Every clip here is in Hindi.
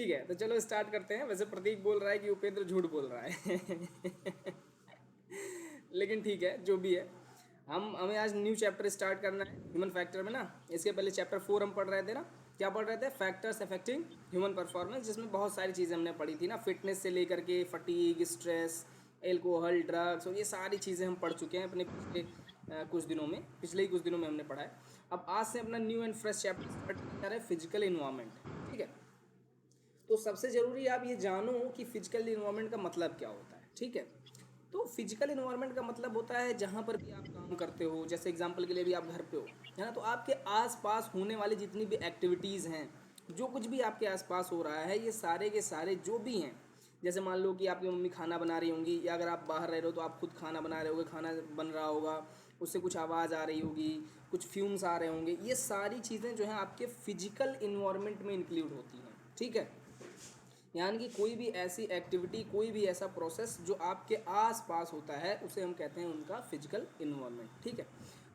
ठीक है, तो चलो स्टार्ट करते हैं। वैसे प्रतीक बोल रहा है कि उपेंद्र झूठ बोल रहा है लेकिन ठीक है, जो भी है। हम हमें आज न्यू चैप्टर स्टार्ट करना है ह्यूमन फैक्टर में ना। इसके पहले चैप्टर 4 हम पढ़ रहे थे ना। क्या पढ़ रहे थे? फैक्टर्स अफेक्टिंग ह्यूमन परफॉर्मेंस, जिसमें बहुत सारी चीज़ें हमने पढ़ी थी ना, फिटनेस से लेकर के फटीग, स्ट्रेस, एल्कोहल, ड्रग्स, और ये सारी चीज़ें हम पढ़ चुके हैं अपने पिछले कुछ दिनों में। पिछले ही कुछ दिनों में हमने पढ़ा है। अब आज से अपना new and fresh chapter start कर रहे हैं, फिजिकल इन्वायरमेंट। ठीक है, तो सबसे ज़रूरी आप ये जानो कि फिजिकल इन्वायरमेंट का मतलब क्या होता है। ठीक है, तो फिजिकल इन्वायरमेंट का मतलब होता है जहाँ पर भी आप काम करते हो। जैसे एग्जांपल के लिए भी आप घर पे हो, है ना, तो आपके आसपास होने वाली जितनी भी एक्टिविटीज़ हैं, जो कुछ भी आपके आसपास हो रहा है, ये सारे के सारे जो भी हैं, जैसे मान लो कि आपकी मम्मी खाना बना रही होंगी, या अगर आप बाहर रह रहे हो तो आप खुद खाना बना रहे होगे, खाना बन रहा होगा, उससे कुछ आवाज़ आ रही होगी, कुछ फ्यूम्स आ रहे होंगे, ये सारी चीज़ें जो हैं आपके फिजिकल इन्वायरमेंट में इंक्लूड होती हैं। ठीक है, यानी कि कोई भी ऐसी एक्टिविटी, कोई भी ऐसा प्रोसेस जो आपके आस पास होता है, उसे हम कहते हैं उनका फिजिकल इन्वायरमेंट। ठीक है,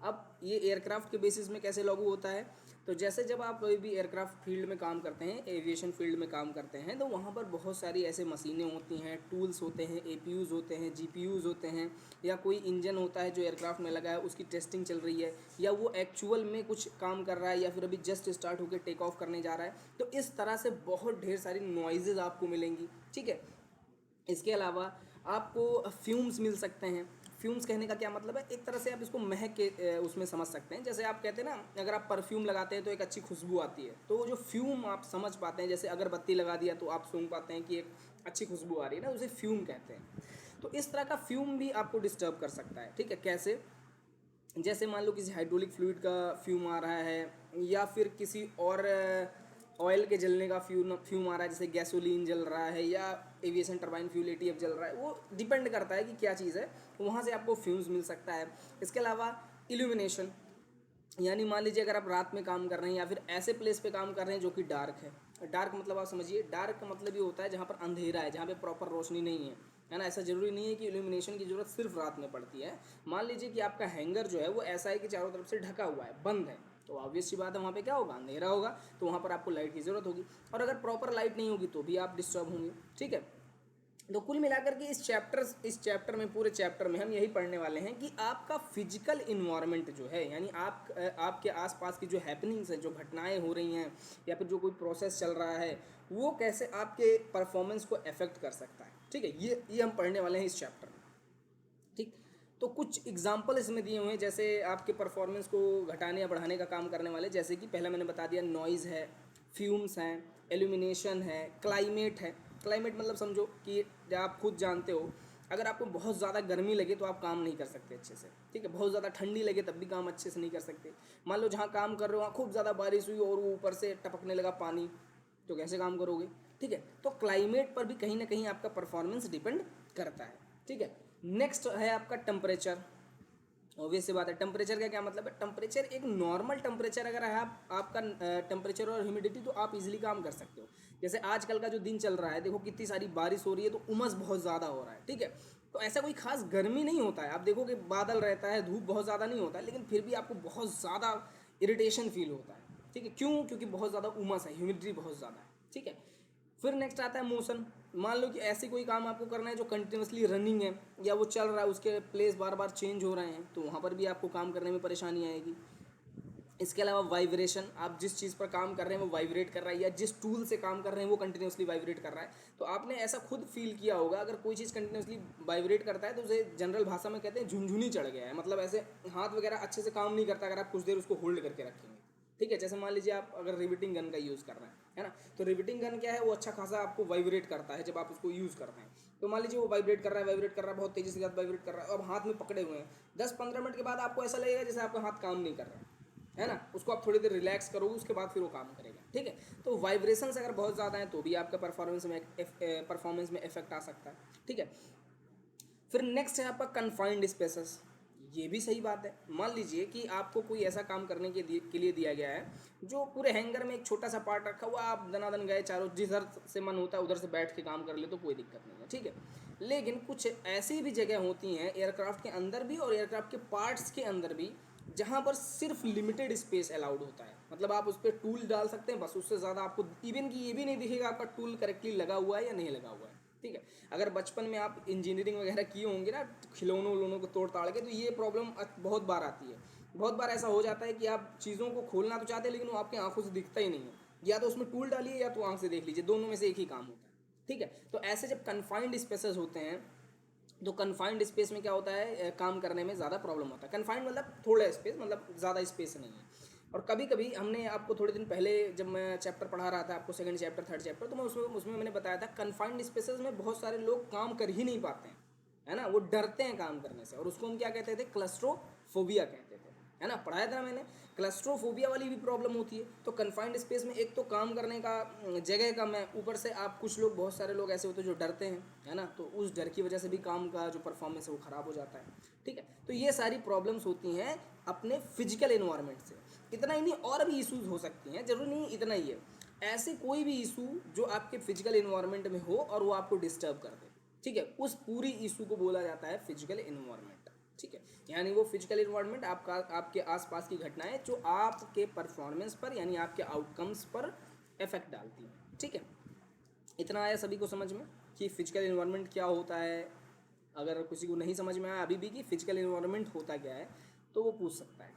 अब ये एयरक्राफ्ट के बेसिस में कैसे लागू होता है? तो जैसे जब आप कोई भी एयरक्राफ्ट फील्ड में काम करते हैं, एविएशन फील्ड में काम करते हैं, तो वहाँ पर बहुत सारी ऐसे मशीनें होती हैं, टूल्स होते हैं, एपीयूज़ होते हैं, जीपीयूज़ होते हैं, या कोई इंजन होता है जो एयरक्राफ्ट में लगा है, उसकी टेस्टिंग चल रही है, या वो एक्चुअल में कुछ काम कर रहा है, या फिर अभी जस्ट स्टार्ट होकर टेक ऑफ करने जा रहा है। तो इस तरह से बहुत ढेर सारी नॉइजेज आपको मिलेंगी। ठीक है, इसके अलावा आपको फ्यूम्स मिल सकते हैं। फ्यूम्स कहने का क्या मतलब है? एक तरह से आप इसको महक के उसमें समझ सकते हैं। जैसे आप कहते हैं ना, अगर आप परफ्यूम लगाते हैं तो एक अच्छी खुशबू आती है, तो वो जो फ्यूम आप समझ पाते हैं, जैसे अगरबत्ती लगा दिया तो आप सूंघ पाते हैं कि एक अच्छी खुशबू आ रही है ना, उसे फ्यूम कहते हैं। तो इस तरह का फ्यूम भी आपको डिस्टर्ब कर सकता है। ठीक है, कैसे? जैसे मान लो किसी हाइड्रोलिक फ्लूइड का फ्यूम आ रहा है, या फिर किसी और ऑयल के जलने का फ्यूम आ रहा है, जैसे गैसोलीन जल रहा है, या एविएशन टरबाइन फ्यूल एटीएफ जल रहा है। वो डिपेंड करता है कि क्या चीज़ है, वहाँ से आपको फ्यूम्स मिल सकता है। इसके अलावा इल्यूमिनेशन, यानी मान लीजिए अगर आप रात में काम कर रहे हैं, या फिर ऐसे प्लेस पे काम कर रहे हैं जो कि डार्क है। डार्क मतलब आप समझिए, डार्क का मतलब ये होता है जहाँ पर अंधेरा है, जहाँ पे प्रॉपर रोशनी नहीं है ना। ऐसा जरूरी नहीं है कि इल्यूमिनेशन की जरूरत सिर्फ रात में पड़ती है। मान लीजिए कि आपका हैंगर जो है वो ऐसा है कि चारों तरफ से ढका हुआ है, बंद है, तो ऑब्वियस सी बात है वहाँ पे क्या होगा? अंधेरा होगा, तो वहाँ पर आपको लाइट की ज़रूरत होगी। और अगर प्रॉपर लाइट नहीं होगी तो भी आप डिस्टर्ब होंगे। ठीक है, तो कुल मिलाकर के इस चैप्टर में, पूरे चैप्टर में हम यही पढ़ने वाले हैं कि आपका फिजिकल इन्वायरमेंट जो है, यानी आपके आसपास की जो हैपनिंग्स हैं, जो घटनाएं हो रही हैं, या फिर जो कोई प्रोसेस चल रहा है, वो कैसे आपके परफॉर्मेंस को अफेक्ट कर सकता है। ठीक है, ये हम पढ़ने वाले हैं इस चैप्टर में। ठीक, तो कुछ एग्जाम्पल इसमें दिए हुए हैं, जैसे आपके परफॉर्मेंस को घटाने या बढ़ाने का काम करने वाले। जैसे कि पहले मैंने बता दिया, नॉइज़ है, फ्यूम्स हैं, एल्यूमिनेशन है, क्लाइमेट है। क्लाइमेट मतलब समझो कि आप खुद जानते हो, अगर आपको बहुत ज़्यादा गर्मी लगे तो आप काम नहीं कर सकते अच्छे से। ठीक है, बहुत ज़्यादा ठंडी लगे तब भी काम अच्छे से नहीं कर सकते। मान लो जहाँ काम कर रहे हो वहाँ खूब ज़्यादा बारिश हुई और वो ऊपर से टपकने लगा पानी, तो कैसे काम करोगे? ठीक है, तो क्लाइमेट पर भी कहीं ना कहीं आपका परफॉर्मेंस डिपेंड करता है। ठीक है, नेक्स्ट है आपका टेम्परेचर। ऑब्वियस सी बात है, टेम्परेचर का क्या मतलब है? टेम्परेचर एक नॉर्मल टेम्परेचर अगर है आपका टेम्परेचर और ह्यूमिडिटी, तो आप इजीली काम कर सकते हो। जैसे आजकल का जो दिन चल रहा है, देखो कितनी सारी बारिश हो रही है, तो उमस बहुत ज़्यादा हो रहा है। ठीक है, तो ऐसा कोई खास गर्मी नहीं होता है। आप देखो कि बादल रहता है, धूप बहुत ज़्यादा नहीं होता है, लेकिन फिर भी आपको बहुत ज़्यादा इरिटेशन फील होता है। ठीक है, क्यों? क्योंकि बहुत ज़्यादा उमस है, ह्यूमिडिटी बहुत ज़्यादा है। ठीक है, फिर नेक्स्ट आता है मोशन। मान लो कि ऐसे कोई काम आपको करना है जो कंटिन्यूसली रनिंग है, या वो चल रहा है, उसके प्लेस बार बार चेंज हो रहे हैं, तो वहाँ पर भी आपको काम करने में परेशानी आएगी। इसके अलावा वाइब्रेशन, आप जिस चीज़ पर काम कर रहे हैं वो वाइब्रेट कर रहा है, या जिस टूल से काम कर रहे हैं वो कंटिन्यूसली वाइब्रेट कर रहा है। तो आपने ऐसा खुद फील किया होगा, अगर कोई चीज़ कंटिन्यूसली वाइब्रेट करता है तो उसे जनरल भाषा में कहते हैं झुनझुनी चढ़ गया है। मतलब ऐसे हाथ वगैरह अच्छे से काम नहीं करता अगर आप कुछ देर उसको होल्ड करके रखेंगे। ठीक है, जैसे मान लीजिए आप अगर रिविटिंग गन का यूज़ कर रहे हैं, है ना, तो रिविटिंग गन क्या है? वो अच्छा खासा आपको वाइब्रेट करता है जब आप उसको यूज़ करते हैं। तो मान लीजिए वो वाइब्रेट कर रहा है, वाइब्रेट कर रहा है, बहुत तेज़ी से वाइब्रेट कर रहा है, अब हाथ में पकड़े हुए हैं। 10-15 मिनट के बाद आपको ऐसा लगेगा जैसे आपका हाथ काम नहीं कर रहा है ना। उसको आप थोड़ी देर रिलैक्स करोगे, उसके बाद फिर वो काम करेगा। ठीक है, तो वाइब्रेशंस अगर बहुत ज़्यादा हैं तो भी आपका परफॉर्मेंस में इफेक्ट आ सकता है। ठीक है, फिर नेक्स्ट है आपका कन्फाइंड स्पेसेस। ये भी सही बात है। मान लीजिए कि आपको कोई ऐसा काम करने के लिए दिया गया है जो पूरे हैंगर में एक छोटा सा पार्ट रखा हुआ, आप दनादन गए चारों, जिधर से मन होता है उधर से बैठ के काम कर ले तो कोई दिक्कत नहीं है। ठीक है, लेकिन कुछ ऐसी भी जगह होती हैं एयरक्राफ्ट के अंदर भी और एयरक्राफ्ट के पार्ट्स के अंदर भी, जहाँ पर सिर्फ लिमिटेड स्पेस अलाउड होता है। मतलब आप उस पर टूल डाल सकते हैं, बस उससे ज़्यादा आपको इवन कि ये भी नहीं दिखेगा आपका टूल करेक्टली लगा हुआ है या नहीं लगा हुआ है। ठीक है, अगर बचपन में आप इंजीनियरिंग वगैरह किए होंगे ना खिलौनों उलौनों को तोड़ ताड़ के, तो ये प्रॉब्लम बहुत बार आती है। बहुत बार ऐसा हो जाता है कि आप चीज़ों को खोलना तो चाहते हैं लेकिन वो आपकी आंखों से दिखता ही नहीं है, या तो उसमें टूल डालिए या तो आंख से देख लीजिए, दोनों में से एक ही काम होता है। ठीक है, तो ऐसे जब कन्फाइंड स्पेसेस होते हैं तो कन्फाइंड स्पेस में क्या होता है, काम करने में ज़्यादा प्रॉब्लम होता है। कन्फाइंड मतलब थोड़ा स्पेस, मतलब ज़्यादा स्पेस नहीं है। और कभी कभी हमने आपको थोड़े दिन पहले जब मैं चैप्टर पढ़ा रहा था आपको, सेकंड चैप्टर थर्ड चैप्टर, तो मैं उसमें उसमें मैंने बताया था कन्फाइंड स्पेसेस में बहुत सारे लोग काम कर ही नहीं पाते हैं, है ना, वो डरते हैं काम करने से, और उसको हम क्या कहते थे, क्लस्ट्रोफोबिया कहते थे, है ना, पढ़ाया था मैंने। क्लस्ट्रोफोबिया वाली भी प्रॉब्लम होती है। तो कन्फाइंड स्पेस में एक तो काम करने का जगह कम है, ऊपर से आप कुछ लोग, बहुत सारे लोग ऐसे होते हैं जो डरते हैं, है ना, तो उस डर की वजह से भी काम का जो परफॉर्मेंस है वो ख़राब हो जाता है। ठीक है, तो ये सारी प्रॉब्लम्स होती हैं अपने फिजिकल इन्वायरमेंट से। इतना ही नहीं, और भी इशूज़ हो सकती हैं, जरूरी नहीं इतना ही है। ऐसे कोई भी इशू जो आपके फिजिकल इन्वायरमेंट में हो और वो आपको डिस्टर्ब कर दे, ठीक है, उस पूरी इशू को बोला जाता है फिजिकल इन्वायरमेंट। ठीक है, यानी वो फिजिकल इन्वायरमेंट आपका, आपके आसपास की घटनाएं जो आपके परफॉर्मेंस पर यानी आपके आउटकम्स पर इफेक्ट डालती हैं। ठीक है, इतना आया सभी को समझ में कि फिजिकल इन्वायरमेंट क्या होता है। अगर किसी को नहीं समझ में आया अभी भी कि फिजिकल इन्वायरमेंट होता क्या है, तो वो पूछ सकता है।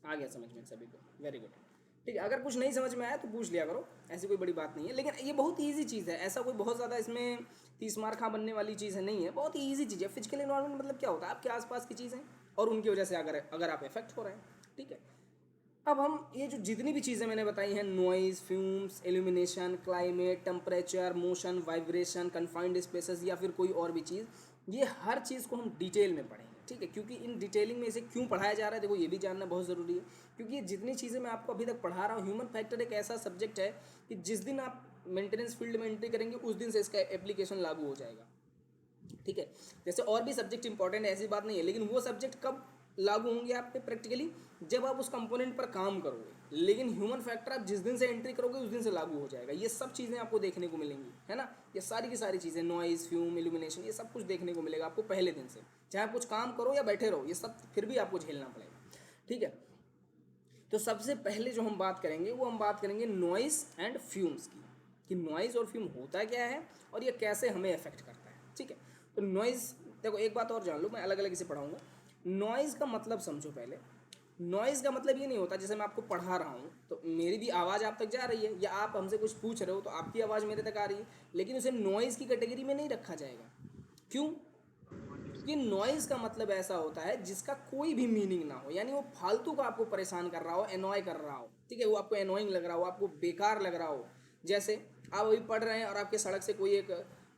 आ गया समझ में सभी को, वेरी गुड। ठीक है, अगर कुछ नहीं समझ में आया तो पूछ लिया करो, ऐसी कोई बड़ी बात नहीं है। लेकिन ये बहुत ईजी चीज़ है, ऐसा कोई बहुत ज़्यादा इसमें 30 मार्क हाँ बनने वाली चीज़ है नहीं है, बहुत ही ईजी चीज़ है। फिजिकल इन्वायरमेंट मतलब क्या होता है, आपके आसपास की चीज़ें और उनकी वजह से अगर अगर आप इफेक्ट हो रहे हैं। ठीक है, अब हम ये जो जितनी भी चीज़ें मैंने बताई हैं, noise, fumes, illumination, climate, temperature, motion, vibration, confined spaces या फिर कोई और भी चीज़, ये हर चीज़ को हम डिटेल में पढ़ेंगे। ठीक है, क्योंकि इन डिटेलिंग में इसे क्यों पढ़ाया जा रहा है, देखो ये भी जानना बहुत ज़रूरी है। क्योंकि ये जितनी चीज़ें मैं आपको अभी तक पढ़ा रहा हूँ, ह्यूमन फैक्टर एक ऐसा सब्जेक्ट है कि जिस दिन आप मेंटेनेंस फील्ड में एंट्री करेंगे उस दिन से इसका एप्लीकेशन लागू हो जाएगा। ठीक है, जैसे और भी सब्जेक्ट इंपॉर्टेंट है, ऐसी बात नहीं है, लेकिन वो सब्जेक्ट कब लागू होंगे आप पे प्रैक्टिकली, जब आप उस कंपोनेंट पर काम करोगे। लेकिन ह्यूमन फैक्टर आप जिस दिन से एंट्री करोगे उस दिन से लागू हो जाएगा। ये सब चीज़ें आपको देखने को मिलेंगी, है ना, ये सारी की सारी चीज़ें, नॉइज़, फ्यूम, इल्यूमिनेशन, ये सब कुछ देखने को मिलेगा आपको पहले दिन से, चाहे आप कुछ काम करो या बैठे रहो, ये सब फिर भी आपको झेलना पड़ेगा। ठीक है, तो सबसे पहले जो हम बात करेंगे वो हम बात करेंगे नॉइज़ एंड फ्यूम्स की, कि नॉइज़ और फ्यूम होता क्या है और ये कैसे हमें अफेक्ट करता है। ठीक है, तो नॉइज़, देखो एक बात और जान लो, मैं अलग अलग इसे पढ़ाऊंगा। नॉइज़ का मतलब समझो पहले। नॉइज़ का मतलब ये नहीं होता जैसे मैं आपको पढ़ा रहा हूँ तो मेरी भी आवाज़ आप तक जा रही है, या आप हमसे कुछ पूछ रहे हो तो आपकी आवाज़ मेरे तक आ रही है, लेकिन उसे नॉइज़ की कैटेगरी में नहीं रखा जाएगा। क्यों? क्योंकि नॉइज़ का मतलब ऐसा होता है जिसका कोई भी मीनिंग ना हो, यानी वो फालतू का आपको परेशान कर रहा हो, एनॉय कर रहा हो। ठीक है, वो आपको एनॉइंग लग रहा हो, आपको बेकार लग रहा हो। जैसे आप अभी पढ़ रहे हैं और आपके सड़क से कोई एक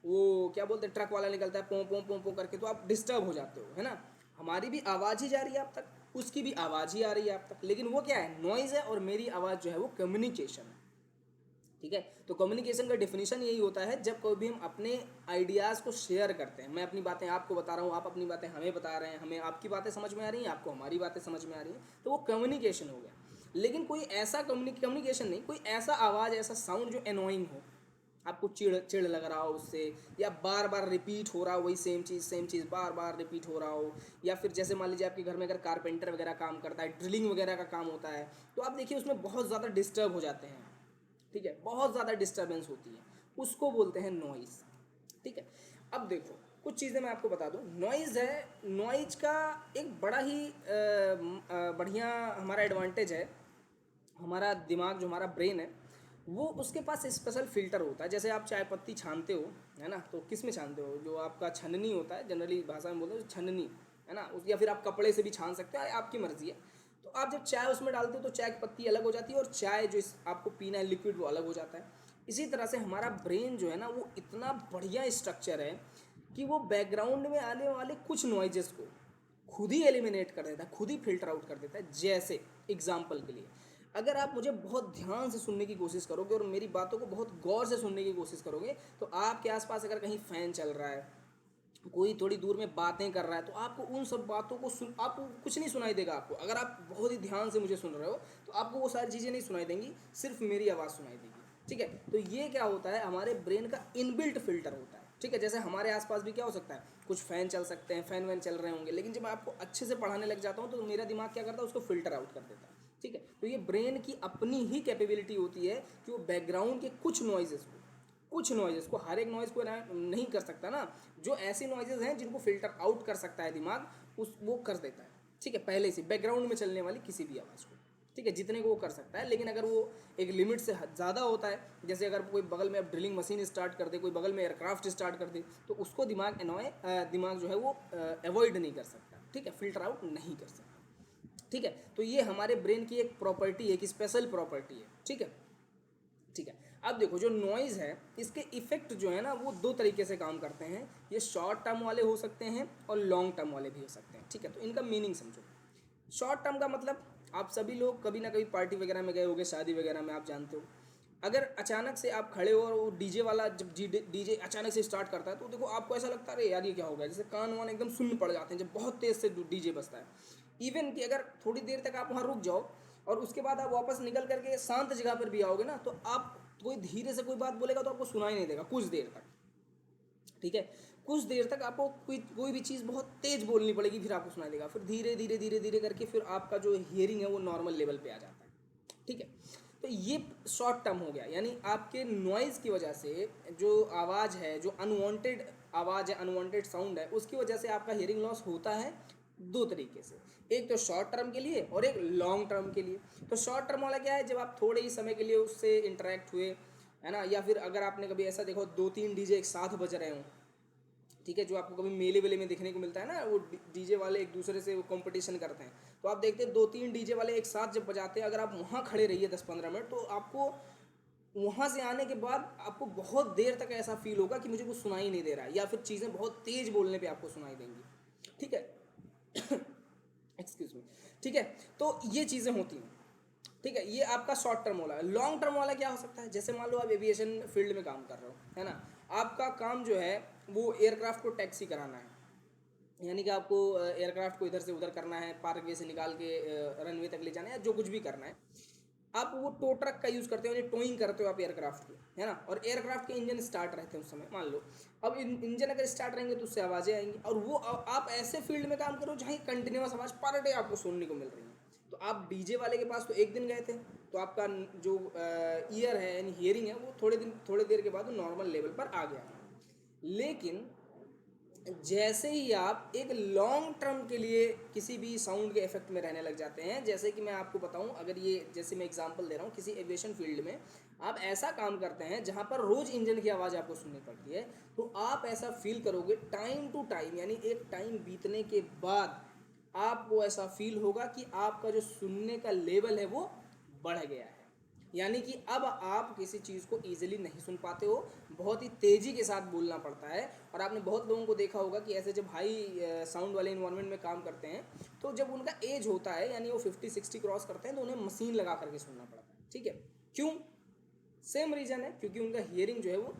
वो क्या बोलते हैं ट्रक वाला निकलता है, पों पों पों पों करके, तो आप डिस्टर्ब हो जाते हो, है ना। हमारी भी आवाज़ ही जा रही है आप तक, उसकी भी आवाज़ ही आ रही है आप तक, लेकिन वो क्या है, नॉइज़ है, और मेरी आवाज़ जो है वो कम्युनिकेशन है। ठीक है, तो कम्युनिकेशन का डेफिनेशन यही होता है जब कोई भी हम अपने आइडियाज़ को शेयर करते हैं, मैं अपनी बातें आपको बता रहा हूँ, आप अपनी बातें हमें बता रहे हैं, हमें आपकी बातें समझ में आ रही हैं, आपको हमारी बातें समझ में आ रही हैं, तो वो कम्युनिकेशन हो गया। लेकिन कोई ऐसा कम्युनिकेशन नहीं, कोई ऐसा आवाज़, ऐसा साउंड जो एनोइंग हो, आपको चिड़ चिड़ लग रहा हो उससे, या बार बार रिपीट हो रहा हो वही सेम चीज़ बार बार रिपीट हो रहा हो, या फिर जैसे मान लीजिए आपके घर में अगर कारपेंटर वगैरह काम करता है, ड्रिलिंग वगैरह का काम होता है, तो आप देखिए उसमें बहुत ज़्यादा डिस्टर्ब हो जाते हैं। ठीक है, बहुत ज़्यादा डिस्टर्बेंस होती है, उसको बोलते हैं नॉइज़। ठीक है, अब देखो कुछ चीज़ें मैं आपको बता दूं। नॉइज़ है, नॉइज का एक बड़ा ही बढ़िया हमारा एडवांटेज है, हमारा दिमाग जो हमारा ब्रेन है वो, उसके पास स्पेशल फिल्टर होता है। जैसे आप चाय पत्ती छानते हो, है ना, तो किस में छानते हो, जो आपका छननी होता है, जनरली भाषा में बोलते हैं छननी, है ना, या फिर आप कपड़े से भी छान सकते हो, आपकी मर्जी है। तो आप जब चाय उसमें डालते हो तो चाय की पत्ती अलग हो जाती है, और चाय जो आपको पीना है लिक्विड वो अलग हो जाता है। इसी तरह से हमारा ब्रेन जो है ना वो इतना बढ़िया स्ट्रक्चर है कि वो बैकग्राउंड में आने वाले कुछ नॉइजेस को खुद ही एलिमिनेट कर देता है, खुद ही फिल्टर आउट कर देता है। जैसे एग्जाम्पल के लिए, अगर आप मुझे बहुत ध्यान से सुनने की कोशिश करोगे और मेरी बातों को बहुत गौर से सुनने की कोशिश करोगे, तो आपके आसपास अगर कहीं फ़ैन चल रहा है, कोई थोड़ी दूर में बातें कर रहा है, तो आपको उन सब बातों को सुन, आपको कुछ नहीं सुनाई देगा। आपको अगर आप बहुत ही ध्यान से मुझे सुन रहे हो तो आपको वो सारी चीज़ें नहीं सुनाई देंगी, सिर्फ मेरी आवाज़ सुनाई देगी। ठीक है, तो ये क्या होता है, हमारे ब्रेन का इनबिल्ट फिल्टर होता है। ठीक है, जैसे हमारे आसपास भी क्या हो सकता है, कुछ फ़ैन चल सकते हैं, फ़ैन वैन चल रहे होंगे, लेकिन जब मैं आपको अच्छे से पढ़ाने लग जाता हूँ तो मेरा दिमाग क्या करता है, उसको फ़िल्टर आउट कर देता है। ठीक है, तो ये ब्रेन की अपनी ही कैपेबिलिटी होती है कि वो बैकग्राउंड के कुछ नॉइज़ेस को हर एक नॉइज़ को नहीं कर सकता ना, जो ऐसी नॉइज़ेस हैं जिनको फ़िल्टर आउट कर सकता है दिमाग, उस वो कर देता है। ठीक है, पहले से बैकग्राउंड में चलने वाली किसी भी आवाज़ को, ठीक है, जितने को वो कर सकता है। लेकिन अगर वो एक लिमिट से ज़्यादा होता है, जैसे अगर कोई बगल में अब ड्रिलिंग मशीन स्टार्ट कर दे, कोई बगल में एयरक्राफ्ट स्टार्ट कर दे, तो उसको दिमाग जो है वो अवॉइड नहीं कर सकता। ठीक है, फिल्टर आउट नहीं कर सकता। ठीक है, तो ये हमारे ब्रेन की एक प्रॉपर्टी है, एक स्पेशल प्रॉपर्टी है। ठीक है, ठीक है। अब देखो, जो नॉइज़ है इसके इफेक्ट जो है ना वो दो तरीके से काम करते हैं। ये शॉर्ट टर्म वाले हो सकते हैं और लॉन्ग टर्म वाले भी हो सकते हैं। ठीक है, तो इनका मीनिंग समझो। शॉर्ट टर्म का मतलब, आप सभी लोग कभी ना कभी पार्टी वगैरह में गए होगे, शादी वगैरह में, आप जानते हो, अगर अचानक से आप खड़े हो और वो डीजे वाला जब डीजे अचानक से स्टार्ट करता है, तो देखो आपको ऐसा लगता है अरे यार ये क्या हो गया, जैसे कान वान एकदम सुन्न पड़ जाते हैं जब बहुत तेज़ से डीजे बजता है। इवन कि अगर थोड़ी देर तक आप वहाँ रुक जाओ और उसके बाद आप वापस निकल करके शांत जगह पर भी आओगे ना, तो आप कोई धीरे से कोई बात बोलेगा तो आपको सुनाई नहीं देगा कुछ देर तक। ठीक है, कुछ देर तक आपको कोई भी चीज़ बहुत तेज़ बोलनी पड़ेगी, फिर आपको सुनाई देगा, फिर धीरे धीरे धीरे धीरे करके फिर आपका जो हियरिंग है वो नॉर्मल लेवल पे आ जाता है। ठीक है, तो ये शॉर्ट टर्म हो गया, यानी आपके नॉइज़ की वजह से जो आवाज़ है, जो अनवांटेड आवाज़ है, अनवांटेड साउंड है, उसकी वजह से आपका हियरिंग लॉस होता है दो तरीके से। एक तो शॉर्ट टर्म के लिए और एक लॉन्ग टर्म के लिए। तो शॉर्ट टर्म वाला क्या है, जब आप थोड़े ही समय के लिए उससे इंटरेक्ट हुए, है ना, या फिर अगर आपने कभी ऐसा देखो 2-3 डीजे एक साथ बज रहे हों, ठीक है, जो आपको कभी मेले वेले में देखने को मिलता है ना, वो डीजे वाले एक दूसरे से वो कंपटीशन करते हैं, तो आप देखते हैं 2-3 डीजे वाले एक साथ जब बजाते हैं, अगर आप वहाँ खड़े रहिए 10-15 मिनट, तो आपको वहाँ से आने के बाद आपको बहुत देर तक ऐसा फील होगा कि मुझे कुछ सुनाई नहीं दे रहा है, या फिर चीज़ें बहुत तेज़ बोलने पे आपको सुनाई देंगी। ठीक है, एक्सक्यूज मी। ठीक है, तो ये चीज़ें होती हैं। ठीक है, ये आपका शॉर्ट टर्म वाला है। लॉन्ग टर्म वाला क्या हो सकता है, जैसे मान लो आप एविएशन फील्ड में काम कर रहे हो, है ना, आपका काम जो है वो एयरक्राफ्ट को टैक्सी कराना है, यानी कि आपको एयरक्राफ्ट को इधर से उधर करना है, पार्कवे से निकाल के रनवे तक ले जाना है, या जो कुछ भी करना है, आप वो टो ट्रक का यूज़ करते हो, यानी टोइंग करते हो आप एयरक्राफ्ट को, है ना, और एयरक्राफ्ट के इंजन स्टार्ट रहते हैं उस समय, मान लो। अब इंजन अगर स्टार्ट रहेंगे तो उससे आवाज़ें आएंगी, और वो आप ऐसे फील्ड में काम करो जहाँ कंटिन्यूस आवाज़ पर डे आपको सुनने को मिल रही है। तो आप डीजे वाले के पास तो एक दिन गए थे, तो आपका जो ईयर है यानी हियरिंग है वो थोड़े देर के बाद नॉर्मल लेवल पर आ गया। लेकिन जैसे ही आप एक लॉन्ग टर्म के लिए किसी भी साउंड के इफेक्ट में रहने लग जाते हैं, जैसे कि मैं आपको बताऊं, अगर ये जैसे मैं एग्जांपल दे रहा हूँ, किसी एविएशन फील्ड में आप ऐसा काम करते हैं जहां पर रोज इंजन की आवाज़ आपको सुननी पड़ती है, तो आप ऐसा फील करोगे टाइम टू टाइम, यानी एक टाइम बीतने के बाद आपको ऐसा फील होगा कि आपका जो सुनने का लेवल है वो बढ़ गया है, यानी कि अब आप किसी चीज़ को ईजिली नहीं सुन पाते हो, बहुत ही तेज़ी के साथ बोलना पड़ता है। और आपने बहुत लोगों को देखा होगा कि ऐसे जब हाई साउंड वाले इन्वायरमेंट में काम करते हैं, तो जब उनका एज होता है यानी वो 50-60 क्रॉस करते हैं, तो उन्हें मशीन लगा करके सुनना पड़ता है। ठीक है, क्यों? सेम रीज़न है, क्योंकि उनका हियरिंग जो है वो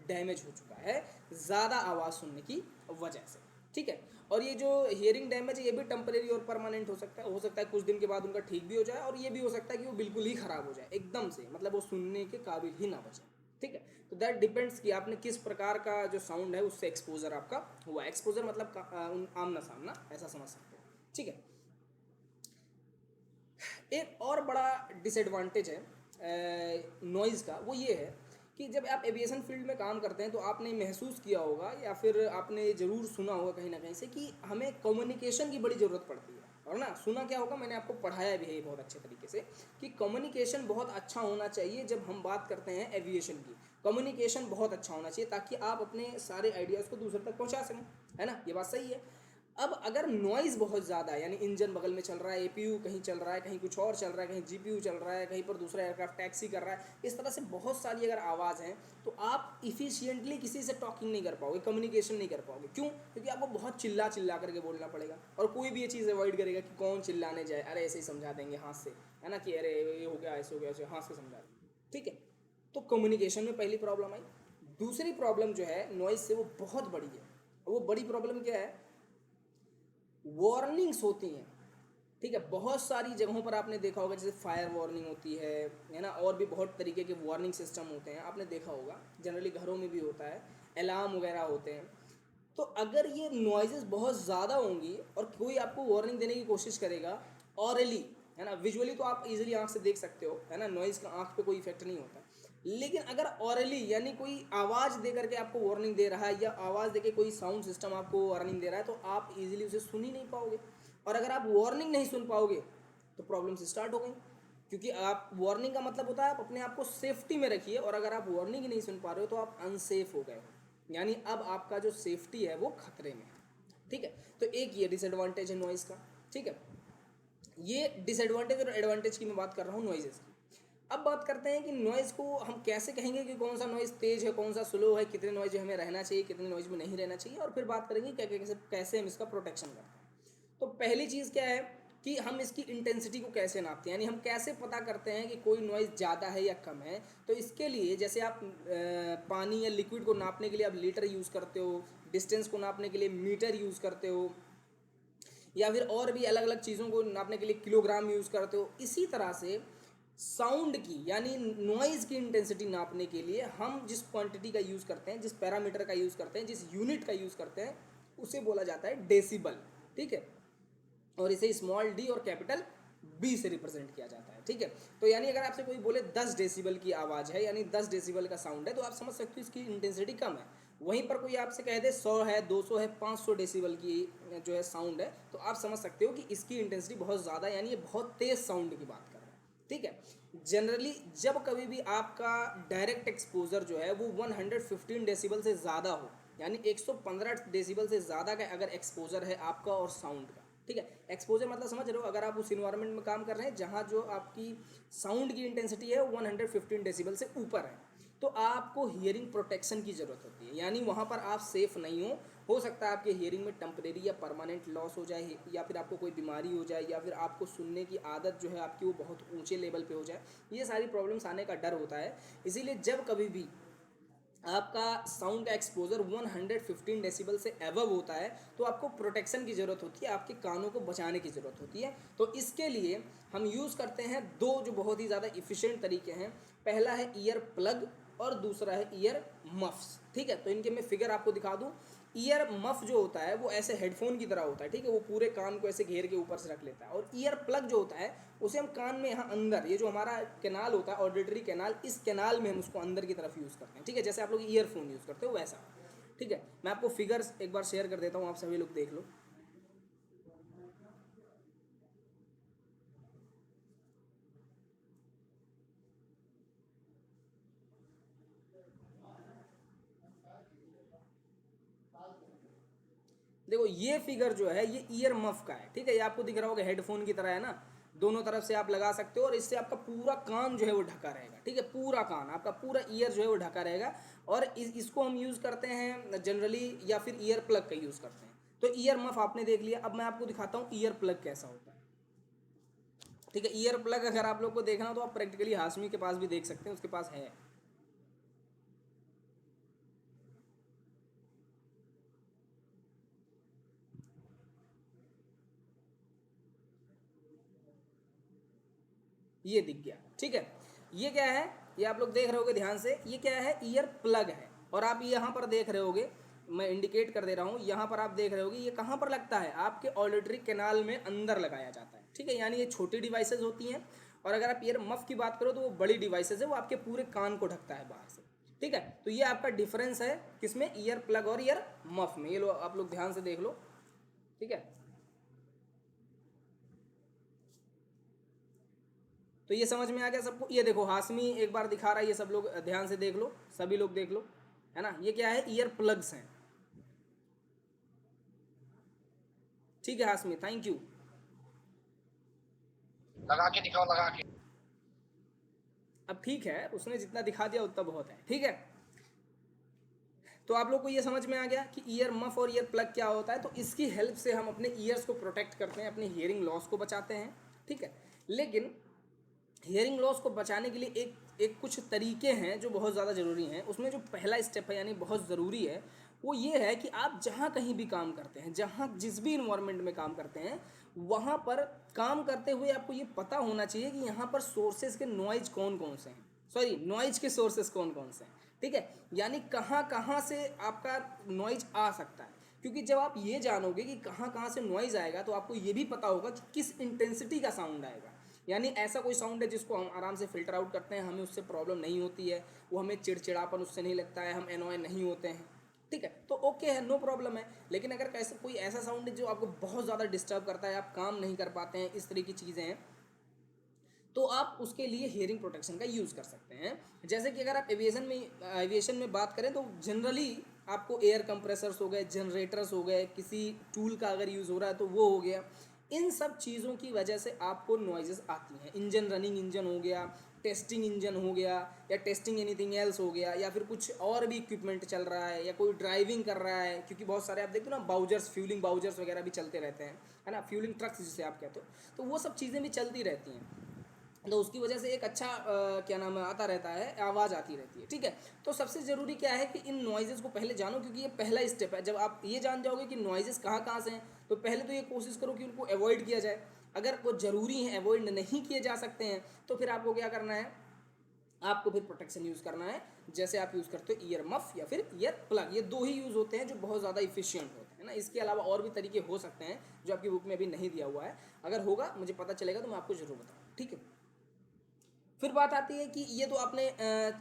डैमेज हो चुका है ज़्यादा आवाज़ सुनने की वजह से। ठीक है, और ये जो हियरिंग डैमेज है ये भी टेम्परेरी और परमानेंट हो सकता है कुछ दिन के बाद उनका ठीक भी हो जाए, और ये भी हो सकता है कि वो बिल्कुल ही ख़राब हो जाए एकदम से, मतलब वो सुनने के काबिल ही ना बचे। ठीक है, तो दैट डिपेंड्स कि आपने किस प्रकार का जो साउंड है उससे एक्सपोजर आपका हुआ। एक्सपोजर मतलब आमना सामना, ऐसा समझ सकते हो। ठीक है, एक और बड़ा डिसएडवांटेज है नॉइज़ का, वो ये है कि जब आप एविएशन फील्ड में काम करते हैं तो आपने महसूस किया होगा या फिर आपने ज़रूर सुना होगा कहीं ना कहीं से कि हमें कम्युनिकेशन की बड़ी ज़रूरत पड़ती है। और ना, सुना क्या होगा, मैंने आपको पढ़ाया भी है बहुत अच्छे तरीके से कि कम्युनिकेशन बहुत अच्छा होना चाहिए। जब हम बात करते हैं एविएशन की, कम्युनिकेशन बहुत अच्छा होना चाहिए ताकि आप अपने सारे आइडियाज़ को दूसरे तक पहुंचा सकें, है ना, ये बात सही है। अब अगर नॉइज़ बहुत ज़्यादा है, यानी इंजन बगल में चल रहा है, एपीयू कहीं चल रहा है, कहीं कुछ और चल रहा है, कहीं जीपीयू चल रहा है, कहीं पर दूसरा एयरक्राफ्ट टैक्सी कर रहा है, इस तरह से बहुत सारी अगर आवाज़ हैं, तो आप इफ़िशियंटली किसी से टॉकिंग नहीं कर पाओगे, कम्युनिकेशन नहीं कर पाओगे। क्यों? क्योंकि आपको बहुत चिल्ला चिल्ला करके बोलना पड़ेगा, और कोई भी ये चीज़ अवॉइड करेगा कि कौन चिल्लाने जाए, अरे ऐसे ही समझा देंगे हाथ से, है ना, कि अरे ये हो गया, ऐसे हो गया, ऐसे हाथ से समझा देंगे। ठीक है, तो कम्युनिकेशन में पहली प्रॉब्लम आई। दूसरी प्रॉब्लम जो है नॉइज़ से वो बहुत बड़ी है, वो बड़ी प्रॉब्लम क्या है, वार्निंग्स होती हैं। ठीक है, बहुत सारी जगहों पर आपने देखा होगा, जैसे फायर वार्निंग होती है ना, और भी बहुत तरीके के वार्निंग सिस्टम होते हैं, आपने देखा होगा, जनरली घरों में भी होता है, अलार्म वगैरह होते हैं। तो अगर ये नॉइजेस बहुत ज़्यादा होंगी और कोई आपको वार्निंग देने की कोशिश करेगा ऑरली, है ना, विजुअली तो आप इजीली आंख से देख सकते हो, है ना, नॉइज़ का आंख पे कोई इफेक्ट नहीं होता, लेकिन अगर ऑरली यानी कोई आवाज़ दे करके आपको वार्निंग दे रहा है या आवाज़ दे के कोई साउंड सिस्टम आपको वार्निंग दे रहा है तो आप इजीली उसे सुन ही नहीं पाओगे, और अगर आप वार्निंग नहीं सुन पाओगे तो प्रॉब्लम्स स्टार्ट हो गई, क्योंकि आप वार्निंग का मतलब होता है आप अपने आप को सेफ्टी में रखिए, और अगर आप वार्निंग ही नहीं सुन पा रहे हो तो आप अनसेफ हो गए हो, यानी अब आपका जो सेफ्टी है वो खतरे में है। ठीक है, तो एक ये डिसएडवांटेज है नॉइज़ का। ठीक है, ये डिसएडवांटेज और एडवांटेज की मैं बात कर रहा हूँ नॉइजेस की। अब बात करते हैं कि नॉइज़ को हम कैसे कहेंगे कि कौन सा नॉइज़ तेज है, कौन सा स्लो है, कितने नॉइज़ में हमें रहना चाहिए, कितने नॉइज़ में नहीं रहना चाहिए, और फिर बात करेंगे क्या कैसे कैसे हम इसका प्रोटेक्शन करते हैं। तो पहली चीज़ क्या है कि हम इसकी इंटेंसिटी को कैसे नापते हैं, यानी हम कैसे पता करते हैं कि कोई नॉइज़ ज़्यादा है या कम है। तो इसके लिए जैसे आप पानी या लिक्विड को नापने के लिए आप लीटर यूज़ करते हो, डिस्टेंस को नापने के लिए मीटर यूज़ करते हो, या फिर और भी अलग अलग चीज़ों को नापने के लिए किलोग्राम यूज़ करते हो, इसी तरह से साउंड की यानी नॉइज़ की इंटेंसिटी नापने के लिए हम जिस क्वांटिटी का यूज़ करते हैं, जिस पैरामीटर का यूज़ करते हैं, जिस यूनिट का यूज़ करते हैं, उसे बोला जाता है डेसिबल। ठीक है, और इसे स्मॉल डी और कैपिटल बी से रिप्रेजेंट किया जाता है। ठीक है, तो यानी अगर आपसे कोई बोले 10 डेसिबल की आवाज़ है, यानी 10 डेसिबल का साउंड है, तो आप समझ सकते हो इसकी इंटेंसिटी कम है। वहीं पर कोई आपसे कह दे 100 है, 200 है, 500 डेसिबल की जो है साउंड है, तो आप समझ सकते हो कि इसकी इंटेंसिटी बहुत ज़्यादा, यानी ये बहुत तेज़ साउंड की बात कर रहा है। ठीक है, जनरली जब कभी भी आपका डायरेक्ट एक्सपोजर जो है वो 115 डेसिबल से ज़्यादा हो, यानी 115 डेसिबल से ज़्यादा का अगर एक्सपोजर है आपका और साउंड का, ठीक है, एक्सपोजर मतलब समझ रहे हो, अगर आप उस इन्वायरमेंट में काम कर रहे हैं जहाँ जो आपकी साउंड की इंटेंसिटी है 115 डेसिबल से ऊपर है, तो आपको हियरिंग प्रोटेक्शन की ज़रूरत होती है, यानी वहाँ पर आप सेफ नहीं हो सकता है आपके हियरिंग में टेम्परेरी या परमानेंट लॉस हो जाए, या फिर आपको कोई बीमारी हो जाए, या फिर आपको सुनने की आदत जो है आपकी वो बहुत ऊंचे लेवल पे हो जाए, ये सारी प्रॉब्लम्स आने का डर होता है। इसीलिए जब कभी भी आपका साउंड का एक्सपोजर 115 डेसिबल से एबव होता है तो आपको प्रोटेक्शन की ज़रूरत होती है, आपके कानों को बचाने की ज़रूरत होती है। तो इसके लिए हम यूज़ करते हैं दो जो बहुत ही ज़्यादा इफ़िशिएंट तरीके हैं। पहला है ईयर प्लग और दूसरा है ईयर मफ्स। ठीक है, तो इनके मैं फिगर आपको दिखा दूँ। ईयर मफ जो होता है वो ऐसे हेडफोन की तरह होता है, ठीक है, वो पूरे कान को ऐसे घेर के ऊपर से रख लेता है, और ईयर प्लग जो होता है उसे हम कान में यहाँ अंदर, ये जो हमारा कैनाल होता है ऑडिटरी कैनाल, इस कैनाल में हम उसको अंदर की तरफ यूज़ करते हैं। ठीक है, जैसे आप लोग ईयरफोन यूज़ करते हो वैसा। ठीक है, मैं आपको फिगर्स एक बार शेयर कर देता हूँ, आप सभी लोग देख लो। देखो ये फिगर जो है ये ईयर मफ का है। ठीक है, ये आपको दिख रहा होगा हेडफोन की तरह है ना, दोनों तरफ से आप लगा सकते हो और इससे आपका पूरा कान जो है वो ढका रहेगा। ठीक है, पूरा कान आपका पूरा ईयर जो है वो ढका रहेगा, और इसको हम यूज़ करते हैं जनरली, या फिर ईयर प्लग का यूज़ करते हैं। तो ईयर मफ आपने देख लिया, अब मैं आपको दिखाता हूँ ईयर प्लग कैसा होता है। ठीक है, ईयर प्लग अगर आप लोग को देखना हो तो आप प्रैक्टिकली हाशमी के पास भी देख सकते हैं, उसके पास है। ये दिख गया। ठीक है, ये क्या है, ये आप लोग देख रहे होगे ध्यान से, ये क्या है, ईयर प्लग है। और आप यहाँ पर देख रहे होगे, मैं इंडिकेट कर दे रहा हूँ, यहाँ पर आप देख रहे होगे ये कहाँ पर लगता है, आपके ऑडिटरी कैनाल में अंदर लगाया जाता है। ठीक है, यानी ये छोटी डिवाइसेज होती हैं, और अगर आप ईयर मफ की बात करो तो वो बड़ी डिवाइसेज है, वो आपके पूरे कान को ढकता है बाहर से। ठीक है, तो ये आपका डिफरेंस है किसमें, ईयर प्लग और ईयर मफ में। ये लो आप लोग ध्यान से देख लो। ठीक है, तो ये समझ में आ गया सबको। ये देखो हाशमी एक बार दिखा रहा है, ये सब लोग ध्यान से देख लो, सभी लोग देख लो, है ना, ये क्या है, ईयर प्लग्स हैं। ठीक है हाशमी, थैंक यू। लगा के दिखाओ, लगा के। अब ठीक है, उसने जितना दिखा दिया उतना बहुत है। ठीक है, तो आप लोग को ये समझ में आ गया कि ईयर मफ और ईयर प्लग क्या होता है। तो इसकी हेल्प से हम अपने ईयर्स को प्रोटेक्ट करते हैं, अपने हियरिंग लॉस को बचाते हैं। ठीक है, लेकिन हियरिंग लॉस को बचाने के लिए एक कुछ तरीके हैं जो बहुत ज़्यादा ज़रूरी हैं। उसमें जो पहला स्टेप है, यानी बहुत ज़रूरी है, वो ये है कि आप जहाँ कहीं भी काम करते हैं, जहाँ जिस भी इन्वायरमेंट में काम करते हैं, वहाँ पर काम करते हुए आपको ये पता होना चाहिए कि यहाँ पर सोर्सेज के नॉइज कौन कौन से हैं, सॉरी नॉइज के सोर्सेज कौन कौन से हैं। ठीक है, यानी कहाँ कहाँ से आपका नॉइज आ सकता है। क्योंकि जब आप ये जानोगे कि कहाँ कहाँ से नॉइज़ आएगा तो आपको ये भी पता होगा कि किस इंटेंसिटी का साउंड आएगा। यानी ऐसा कोई साउंड है जिसको हम आराम से फिल्टर आउट करते हैं, हमें उससे प्रॉब्लम नहीं होती है, वो हमें चिड़चिड़ापन उससे नहीं लगता है, हम एनॉय नहीं होते हैं, ठीक है, तो ओके है, नो प्रॉब्लम है। लेकिन अगर कैसे कोई ऐसा साउंड है जो आपको बहुत ज़्यादा डिस्टर्ब करता है, आप काम नहीं कर पाते हैं, इस तरह की चीज़ें हैं, तो आप उसके लिए हियरिंग प्रोटेक्शन का यूज़ कर सकते हैं। जैसे कि अगर आप एविएशन में बात करें तो जनरली आपको एयर कंप्रेसर्स हो गए, जनरेटर्स हो गए, किसी टूल का अगर यूज़ हो रहा है तो वो हो गया, इन सब चीज़ों की वजह से आपको नॉइजेस आती हैं। इंजन, रनिंग इंजन हो गया, टेस्टिंग इंजन हो गया, या टेस्टिंग एनीथिंग एल्स हो गया, या फिर कुछ और भी इक्विपमेंट चल रहा है, या कोई ड्राइविंग कर रहा है, क्योंकि बहुत सारे आप देखते हो ना बाउजर्स, फ्यूलिंग बाउजर्स वगैरह भी चलते रहते हैं, है ना, फ्यूलिंग ट्रक्स जिसे आप कहते हो, तो वो सब चीज़ें भी चलती रहती हैं। तो उसकी वजह से एक अच्छा क्या नाम है आता रहता है, आवाज़ आती रहती है, ठीक है। तो सबसे ज़रूरी क्या है कि इन नॉइज़ेस को पहले जानो, क्योंकि ये पहला स्टेप है। जब आप ये जान जाओगे कि नॉइज़ेस कहाँ कहाँ से हैं, तो पहले तो ये कोशिश करो कि उनको अवॉइड किया जाए। अगर वो ज़रूरी हैं, अवॉइड नहीं किए जा सकते हैं, तो फिर आपको क्या करना है, आपको फिर प्रोटेक्शन यूज़ करना है। जैसे आप यूज़ करते हो ईयर मफ या फिर ईयर प्लग, ये दो ही यूज़ होते हैं जो बहुत ज़्यादा इफिशियंट होते हैं ना। इसके अलावा और भी तरीके हो सकते हैं जो आपकी बुक में अभी नहीं दिया हुआ है, अगर होगा मुझे पता चलेगा तो मैं आपको ज़रूर बताऊँ, ठीक है। फिर बात आती है कि ये तो आपने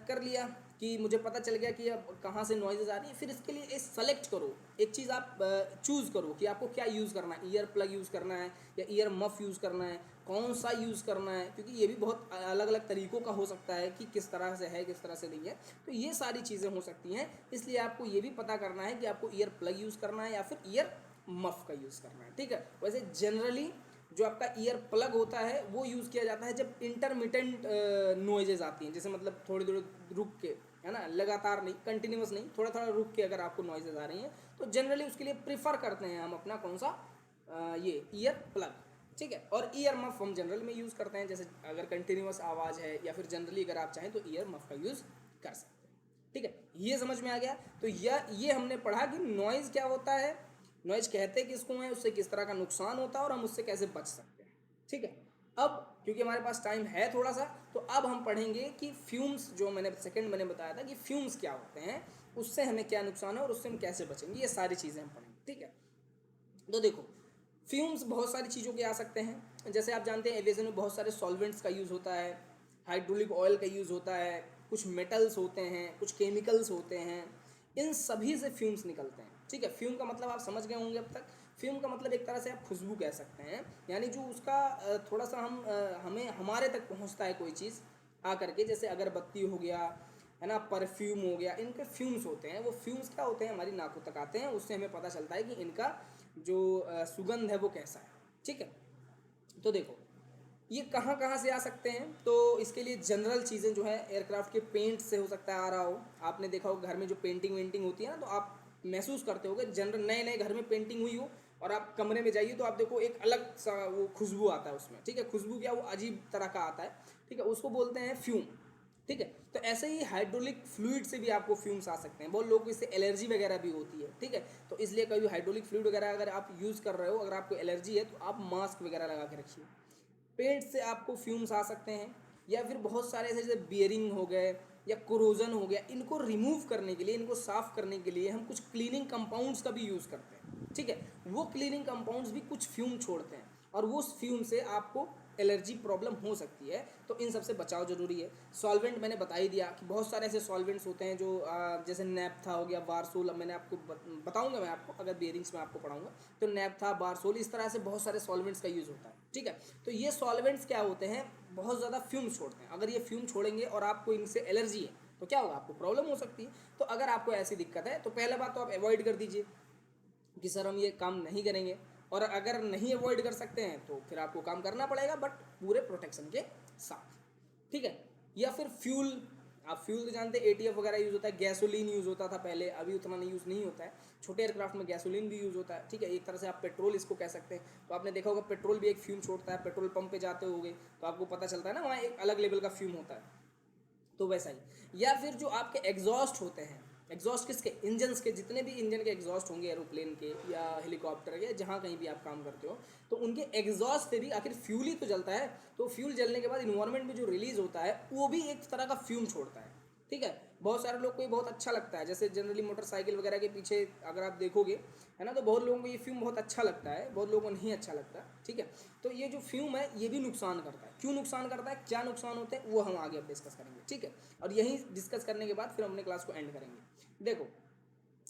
कर लिया कि मुझे पता चल गया कि अब कहाँ से नॉइजेज आ रही है। फिर इसके लिए एक सेलेक्ट करो, एक चीज़ आप चूज़ करो कि आपको क्या यूज़ करना है, ईयर प्लग यूज़ करना है या ईयर मफ यूज़ करना है, कौन सा यूज़ करना है, क्योंकि ये भी बहुत अलग अलग तरीक़ों का हो सकता है कि किस तरह से है, किस तरह से नहीं है। तो ये सारी चीज़ें हो सकती हैं, इसलिए आपको ये भी पता करना है कि आपको ईयर प्लग यूज़ करना है या फिर ईयर मफ का यूज़ करना है, ठीक है। वैसे जनरली जो आपका ईयर प्लग होता है वो यूज़ किया जाता है जब इंटरमिटेंट नॉइजेज आती हैं, जैसे मतलब थोड़ी थोड़ी रुक के, है ना, लगातार नहीं, कंटिन्यूस नहीं, थोड़ा थोड़ा रुक के अगर आपको नॉइजेज आ रही हैं, तो जनरली उसके लिए प्रीफर करते हैं हम अपना कौन सा ये ईयर प्लग, ठीक है। और ईयर मफ हम जनरल में यूज़ करते हैं, जैसे अगर कंटिन्यूस आवाज़ है या फिर जनरली अगर आप चाहें तो ईयर मफ का यूज़ कर सकते हैं, ठीक है। ये समझ में आ गया। तो ये हमने पढ़ा कि नॉइज़ क्या होता है, नॉइज कहते किसको हैं, उससे किस तरह का नुकसान होता है और हम उससे कैसे बच सकते हैं, ठीक है। अब क्योंकि हमारे पास टाइम है थोड़ा सा, तो अब हम पढ़ेंगे कि फ्यूम्स, जो मैंने बताया था कि फ्यूम्स क्या होते हैं, उससे हमें क्या नुकसान है और उससे हम कैसे बचेंगे, ये सारी चीज़ें हम पढ़ेंगे, ठीक है। तो देखो, फ्यूम्स बहुत सारी चीज़ों के आ सकते हैं। जैसे आप जानते हैं एविएशन में बहुत सारे सॉल्वेंट्स का यूज़ होता है, हाइड्रोलिक ऑयल का यूज़ होता है, कुछ मेटल्स होते हैं, कुछ केमिकल्स होते हैं, इन सभी से फ्यूम्स निकलते हैं, ठीक है। फ्यूम का मतलब आप समझ गए होंगे अब तक। फ्यूम का मतलब एक तरह से आप खुशबू कह सकते हैं, यानी जो उसका थोड़ा सा हमें हमारे तक पहुंचता है कोई चीज़ आ करके, जैसे अगरबत्ती हो गया, है ना, परफ्यूम हो गया, इनके फ्यूम्स होते हैं। वो फ्यूम्स क्या होते हैं, हमारी नाकों तक आते हैं, उससे हमें पता चलता है कि इनका जो सुगंध है वो कैसा है, ठीक है। तो देखो, ये कहाँ कहाँ से आ सकते हैं, तो इसके लिए जनरल चीज़ें जो है, एयरक्राफ्ट के पेंट से हो सकता है आ रहा हो। आपने देखा हो घर में जो पेंटिंग वेंटिंग होती है ना, तो आप महसूस करते होगे, जनरल नए नए घर में पेंटिंग हुई हो और आप कमरे में जाइए तो आप देखो एक अलग सा वो खुशबू आता है उसमें, ठीक है। खुशबू क्या, वो अजीब तरह का आता है, ठीक है, उसको बोलते हैं फ्यूम, ठीक है। तो ऐसे ही हाइड्रोलिक फ्लूइड से भी आपको फ्यूम्स आ सकते हैं। बहुत लोगों को इससे एलर्जी वगैरह भी होती है, ठीक है। तो इसलिए कभी हाइड्रोलिक फ्लूइड वगैरह अगर आप यूज़ कर रहे हो, अगर आपको एलर्जी है, तो आप मास्क वगैरह लगा के रखिए। पेंट से आपको फ्यूम्स आ सकते हैं, या फिर बहुत सारे ऐसे जैसे बियरिंग हो गए या कोरोजन हो गया, इनको रिमूव करने के लिए, इनको साफ़ करने के लिए हम कुछ क्लीनिंग कंपाउंड्स का भी यूज़ करते हैं, ठीक है। वो क्लीनिंग कंपाउंड्स भी कुछ फ्यूम छोड़ते हैं और वो फ्यूम से आपको एलर्जी प्रॉब्लम हो सकती है, तो इन सबसे बचाव जरूरी है। सॉल्वेंट मैंने बता ही दिया कि बहुत सारे ऐसे सॉल्वेंट्स होते हैं जो जैसे नैप्था हो गया, बारसोल, अब मैंने आपको बताऊंगा मैं आपको, अगर बेयरिंग्स में आपको पढ़ाऊंगा तो नैप्था, बारसोल, इस तरह से बहुत सारे सॉल्वेंट्स का यूज़ होता है, ठीक है। तो ये सॉल्वेंट्स क्या होते हैं, बहुत ज़्यादा फ्यूम छोड़ते हैं। अगर ये फ्यूम छोड़ेंगे और आपको इनसे एलर्जी है तो क्या होगा, आपको प्रॉब्लम हो सकती है। तो अगर आपको ऐसी दिक्कत है तो पहले बात तो आप अवॉइड कर दीजिए कि सर हम ये काम नहीं करेंगे, और अगर नहीं अवॉइड कर सकते हैं तो फिर आपको काम करना पड़ेगा, बट पूरे प्रोटेक्शन के साथ, ठीक है। या फिर फ्यूल, आप फ्यूल तो जानते हैं, एटीएफ वगैरह यूज़ होता है, गैसोलीन यूज़ होता था पहले, अभी उतना नहीं यूज़ नहीं होता है। छोटे एयरक्राफ्ट में गैसोलीन भी यूज़ होता है, ठीक है। एक तरह से आप पेट्रोल इसको कह सकते हैं। तो आपने देखा होगा पेट्रोल भी एक फ्यूम छोड़ता है, पेट्रोल पंप पे जाते होगे तो आपको पता चलता है ना, वहाँ एक अलग लेवल का फ्यूम होता है, तो वैसा ही। या फिर जो आपके एग्जॉस्ट होते हैं, एग्जॉस्ट किसके, इंजन्स के, जितने भी इंजन के एग्जॉस्ट होंगे एरोप्लेन के या हेलीकॉप्टर के, जहाँ कहीं भी आप काम करते हो, तो उनके एग्जॉस्ट से भी आखिर फ्यूल ही तो जलता है। तो फ्यूल जलने के बाद इन्वायरमेंट में जो रिलीज होता है वो भी एक तरह का फ्यूम छोड़ता है, ठीक है। बहुत सारे लोग को ये बहुत अच्छा लगता है, जैसे जनरली मोटरसाइकिल वगैरह के पीछे अगर आप देखोगे, है ना, तो बहुत लोगों को ये फ्यूम बहुत अच्छा लगता है, बहुत लोगों को नहीं अच्छा लगता, ठीक है। तो ये जो फ्यूम है ये भी नुकसान करता है। क्यों नुकसान करता है, क्या नुकसान होते हैं, वो हम आगे अब डिस्कस करेंगे, ठीक है। और यही डिस्कस करने के बाद फिर हम अपने क्लास को एंड करेंगे। देखो,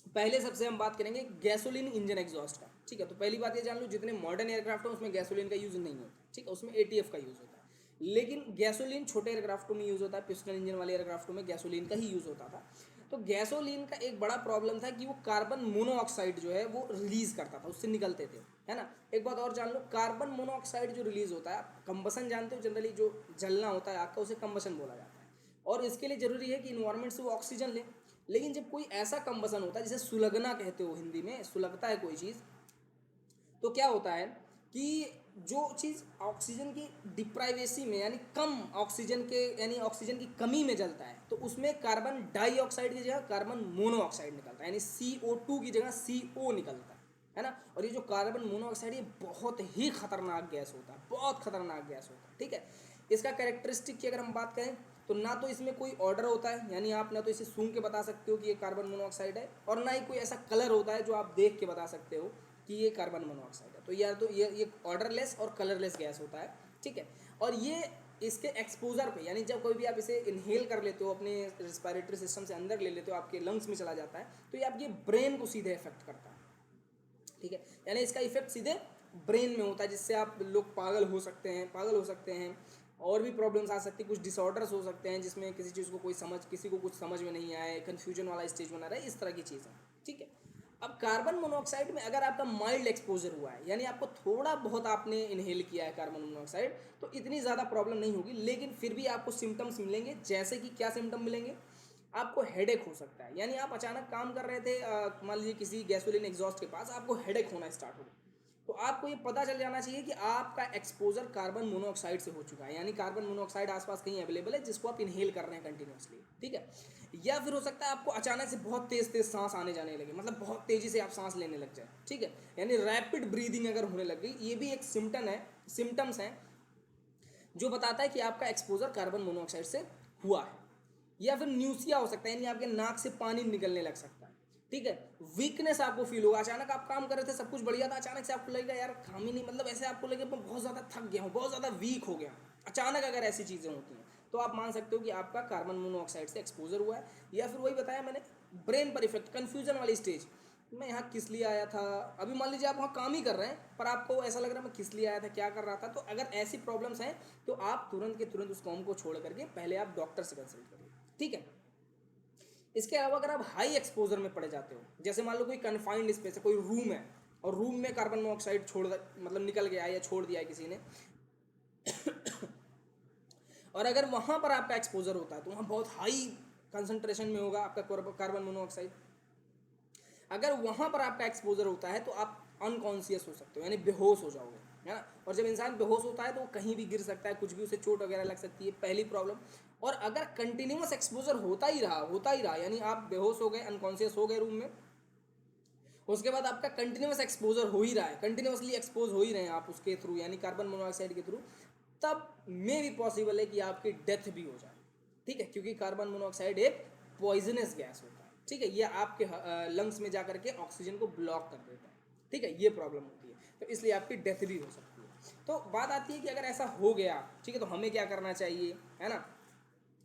पहले सबसे हम बात करेंगे गैसोलीन इंजन एग्जॉस्ट का, ठीक है। तो पहली बात ये जान लो, जितने मॉडर्न एयरक्राफ्ट हैं उसमें गैसोलीन का यूज़ नहीं होता, ठीक है, उसमें एटीएफ का यूज़ होता है। लेकिन गैसोलीन छोटे एयरक्राफ्टों में यूज़ होता है, पिस्टन इंजन वाले एयरक्राफ्टों में गैसोलीन का ही यूज़ होता था। तो गैसोलीन का एक बड़ा प्रॉब्लम था कि वो कार्बन मोनोऑक्साइड जो है वो रिलीज़ करता था, उससे निकलते थे, है ना। एक बात और जान लो, कार्बन मोनोऑक्साइड जो रिलीज़ होता है, आप कंबसन जानते हो, जनरली जो जलना होता है आग का उसे कंबसन बोला जाता है। और इसके लिए ज़रूरी है कि इन्वायरमेंट से वो ऑक्सीजन ले। लेकिन जब कोई ऐसा कंबसन होता है जिसे सुलगना कहते हो, हिंदी में सुलगता है कोई चीज़, तो क्या होता है कि जो चीज़ ऑक्सीजन की डिप्राइवेसी में, यानी कम ऑक्सीजन के, यानी ऑक्सीजन की कमी में जलता है, तो उसमें कार्बन डाइऑक्साइड की जगह कार्बन मोनोऑक्साइड निकलता है, यानी CO2 की जगह CO निकलता है ना। और ये जो कार्बन मोनोऑक्साइड, ये बहुत ही खतरनाक गैस होता है, बहुत खतरनाक गैस होता है, ठीक है। इसका कैरेक्टरिस्टिक की अगर हम बात करें, तो ना तो इसमें कोई ऑर्डर होता है, यानी आप ना तो इसे सूंघ के बता सकते हो कि ये कार्बन मोनोऑक्साइड है, और ना ही कोई ऐसा कलर होता है जो आप देख के बता सकते हो कि ये कार्बन मोनोऑक्साइड है। तो यार, तो ये ऑर्डरलेस और कलरलेस गैस होता है, ठीक है। और ये इसके एक्सपोजर पे, यानी जब कोई भी आप इसे इनहेल कर लेते हो, अपने रिस्पायरेटरी सिस्टम से अंदर ले लेते हो, आपके लंग्स में चला जाता है, तो ये आपके ब्रेन को सीधे इफेक्ट करता है, ठीक है। यानी इसका इफेक्ट सीधे ब्रेन में होता है, जिससे आप लोग पागल हो सकते हैं, पागल हो सकते हैं, और भी प्रॉब्लम्स आ सकती है, कुछ डिसऑर्डर्स हो सकते हैं, जिसमें किसी चीज़ को कोई समझ, किसी को कुछ समझ में नहीं आए, कन्फ्यूजन वाला स्टेज बना रहे, इस तरह की चीज़ें, ठीक है। अब कार्बन मोनोऑक्साइड में अगर आपका माइल्ड एक्सपोजर हुआ है, यानी आपको थोड़ा बहुत आपने इनहेल किया है कार्बन मोनोऑक्साइड, तो इतनी ज़्यादा प्रॉब्लम नहीं होगी। लेकिन फिर भी आपको सिम्टम्स मिलेंगे, जैसे कि क्या सिम्टम मिलेंगे, आपको हेडेक हो सकता है, यानी आप अचानक काम कर रहे थे, मान लीजिए किसी गैसोलीन एग्जॉस्ट के पास, आपको हेडेक होना स्टार्ट हो गया, तो आपको ये पता चल जाना चाहिए कि आपका एक्सपोजर कार्बन मोनोऑक्साइड से हो चुका है, यानी कार्बन मोनोऑक्साइड आसपास कहीं अवेलेबल है जिसको आप इनहेल कर रहे हैं कंटिन्यूसली, ठीक है। या फिर हो सकता है आपको अचानक से बहुत तेज तेज सांस आने जाने लगे, मतलब बहुत तेजी से आप सांस लेने लग जाए, ठीक है, यानी रैपिड ब्रीदिंग अगर होने लग गई, ये भी एक सिम्टम्स हैं जो बताता है कि आपका एक्सपोजर कार्बन मोनोऑक्साइड से हुआ है। या फिर न्यूसिया हो सकता है, यानी आपके नाक से पानी निकलने लग सकता है, ठीक है। वीकनेस आपको फील होगा, अचानक आप काम कर रहे थे, सब कुछ बढ़िया था, अचानक से आपको लगेगा यार काम ही नहीं, मतलब ऐसे आपको लगेगा मैं बहुत ज़्यादा थक गया हूँ, बहुत ज़्यादा वीक हो गया हूँ। अचानक अगर ऐसी चीज़ें होती हैं तो आप मान सकते हो कि आपका कार्बन मोनोऑक्साइड से एक्सपोजर हुआ है। या फिर वही बताया मैंने, ब्रेन पर इफेक्ट, कन्फ्यूजन वाली स्टेज, मैं यहाँ किस लिए आया था, अभी मान लीजिए आप वहाँ काम ही कर रहे हैं पर आपको ऐसा लग रहा है मैं किस लिए आया था, क्या कर रहा था। तो अगर ऐसी प्रॉब्लम्स हैं तो आप तुरंत के तुरंत उस काम को छोड़ करके पहले आप डॉक्टर से कंसल्ट करिए, ठीक है। इसके अलावा अगर आप हाई एक्सपोजर में पड़ जाते हो, जैसे मान लो कोई कन्फाइंड स्पेस है, कोई रूम है, और रूम में कार्बन मोनोऑक्साइड मतलब निकल गया है या छोड़ दिया है किसी ने, और अगर वहाँ पर आपका एक्सपोजर होता है तो वहाँ बहुत हाई कंसंट्रेशन में होगा आपका कार्बन मोनोऑक्साइड। अगर वहाँ पर आपका एक्सपोजर होता है तो आप अनकॉन्शियस हो सकते हो, यानी बेहोश हो जाओगे, है ना। और जब इंसान बेहोश होता है तो वो कहीं भी गिर सकता है, कुछ भी उसे चोट वगैरह लग सकती है, पहली प्रॉब्लम। और अगर कंटिन्यूस एक्सपोजर होता ही रहा, यानी आप बेहोश हो गए, अनकॉन्शियस हो गए रूम में, उसके बाद आपका कंटिन्यूस एक्सपोजर हो ही रहा है, कंटिन्यूसली एक्सपोज हो ही रहे हैं आप उसके थ्रू, यानी कार्बन मोनोऑक्साइड के थ्रू, तब मे भी पॉसिबल है कि आपकी डेथ भी हो जाए, ठीक है, क्योंकि कार्बन मोनोऑक्साइड एक पॉइजनस गैस होता है, ठीक है। ये आपके लंग्स में जा करके ऑक्सीजन को ब्लॉक कर देता है, ठीक है, ये प्रॉब्लम होती है, तो इसलिए आपकी डेथ भी हो सकती है। तो बात आती है कि अगर ऐसा हो गया, ठीक है, तो हमें क्या करना चाहिए, है ना,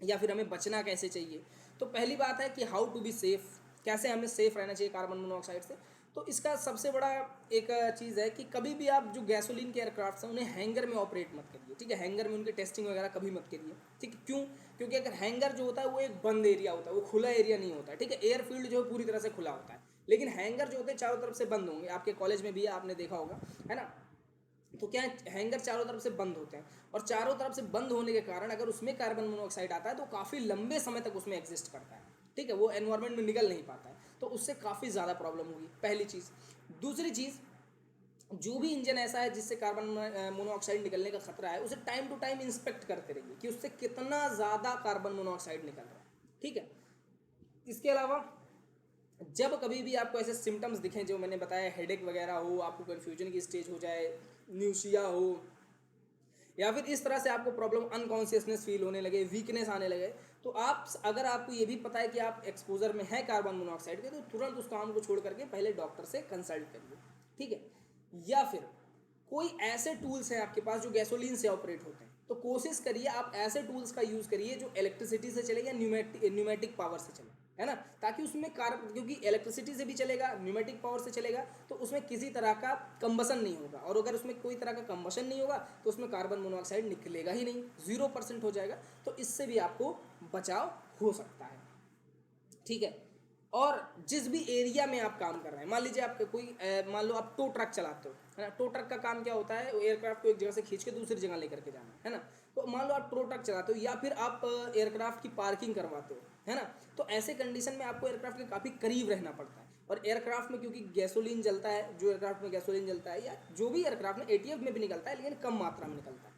या फिर हमें बचना कैसे चाहिए। तो पहली बात है कि हाउ टू बी सेफ, कैसे हमें सेफ रहना चाहिए कार्बन मोनोऑक्साइड से। तो इसका सबसे बड़ा एक चीज़ है कि कभी भी आप जो गैसोलीन के एयरक्राफ्ट हैं उन्हें हैंगर में ऑपरेट मत करिए, ठीक है, हैंगर में उनकी टेस्टिंग वगैरह कभी मत करिए, ठीक है। क्यों, क्योंकि अगर हैंगर जो होता है वो एक बंद एरिया होता है, वो खुला एरिया नहीं होता है, ठीक है। एयरफील्ड जो है पूरी तरह से खुला होता है, लेकिन हैंगर जो होते हैं चारों तरफ से बंद होंगे, आपके कॉलेज में भी आपने देखा होगा, है ना। तो क्या हैंगर चारों तरफ से बंद होते हैं, और चारों तरफ से बंद होने के कारण अगर उसमें कार्बन मोनोऑक्साइड आता है तो काफ़ी लंबे समय तक उसमें एग्जिस्ट करता है, ठीक है, वो एनवायरनमेंट में निकल नहीं पाता है, तो उससे काफ़ी ज़्यादा प्रॉब्लम होगी, पहली चीज़। दूसरी चीज़, जो भी इंजन ऐसा है जिससे कार्बन मोनोऑक्साइड निकलने का खतरा है, उसे टाइम टू टाइम इंस्पेक्ट करते रहिए कि उससे कितना ज़्यादा कार्बन मोनोऑक्साइड निकल रहा है, ठीक है। इसके अलावा जब कभी भी आपको ऐसे सिम्टम्स दिखें जो मैंने बताया, हेडेक वगैरह हो, आपको कन्फ्यूजन की स्टेज हो जाए, न्यूशिया हो, या फिर इस तरह से आपको प्रॉब्लम अनकॉन्शियसनेस फील होने लगे, वीकनेस आने लगे, तो आप अगर आपको ये भी पता है कि आप एक्सपोजर में है कार्बन मोनोऑक्साइड के, तो तुरंत उस काम को छोड़ करके पहले डॉक्टर से कंसल्ट करिए, ठीक है। या फिर कोई ऐसे टूल्स हैं आपके पास जो गैसोलीन से ऑपरेट होते हैं, तो कोशिश करिए आप ऐसे टूल्स का यूज़ करिए जो इलेक्ट्रिसिटी से चले या न्यूमेटिक पावर से चले, है ना, ताकि उसमें क्योंकि इलेक्ट्रिसिटी से भी चलेगा, न्यूमेटिक पावर से चलेगा, तो उसमें किसी तरह का कंबसन नहीं होगा, और अगर उसमें कोई तरह का कंबसन नहीं होगा तो उसमें कार्बन मोनोऑक्साइड निकलेगा ही नहीं, 0% हो जाएगा। तो इससे भी आपको बचाव हो सकता है, ठीक है। और जिस भी एरिया में आप काम कर रहे हैं, मान लीजिए आप कोई मान लो आप टो ट्रक चलाते हो, है ना, टो ट्रक का काम क्या होता है, एयरक्राफ्ट को एक जगह से खींच के दूसरी जगह लेकर के जाना, है ना। तो मान लो आप टो ट्रक चलाते हो या फिर आप एयरक्राफ्ट की पार्किंग करवाते हो, है ना, तो ऐसे कंडीशन में आपको एयरक्राफ्ट के काफ़ी करीब रहना पड़ता है। और एयरक्राफ्ट में क्योंकि गैसोलीन जलता है, जो एयरक्राफ्ट में गैसोलीन जलता है, या जो भी एयरक्राफ्ट में एटीएफ में भी निकलता है लेकिन कम मात्रा में निकलता है,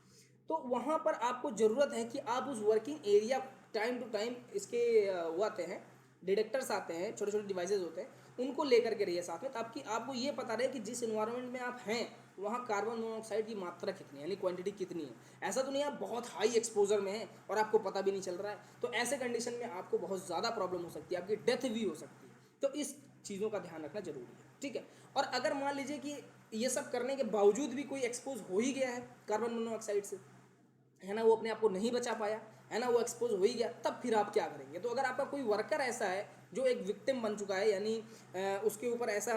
तो वहाँ पर आपको ज़रूरत है कि आप उस working area time to time, इसके वो आते हैं डिटेक्टर्स आते हैं, छोटे छोटे डिवाइसेज होते हैं, उनको लेकर के रहिए साथ में, ताकि आपको ये पता रहे कि जिस इन्वायरमेंट में आप हैं वहाँ कार्बन मोनोऑक्साइड की मात्रा कितनी है, यानी क्वांटिटी कितनी है। ऐसा तो नहीं आप बहुत हाई एक्सपोजर में हैं और आपको पता भी नहीं चल रहा है, तो ऐसे कंडीशन में आपको बहुत ज़्यादा प्रॉब्लम हो सकती है, आपकी डेथ भी हो सकती है। तो इस चीज़ों का ध्यान रखना जरूरी है, ठीक है। और अगर मान लीजिए कि ये सब करने के बावजूद भी कोई एक्सपोज हो ही गया है कार्बन मोनोऑक्साइड से, है ना, वो अपने आप को नहीं बचा पाया, है ना, वो एक्सपोज हो ही गया, तब फिर आप क्या करेंगे। तो अगर आपका कोई वर्कर ऐसा है जो एक विक्टिम बन चुका है, यानी उसके ऊपर ऐसा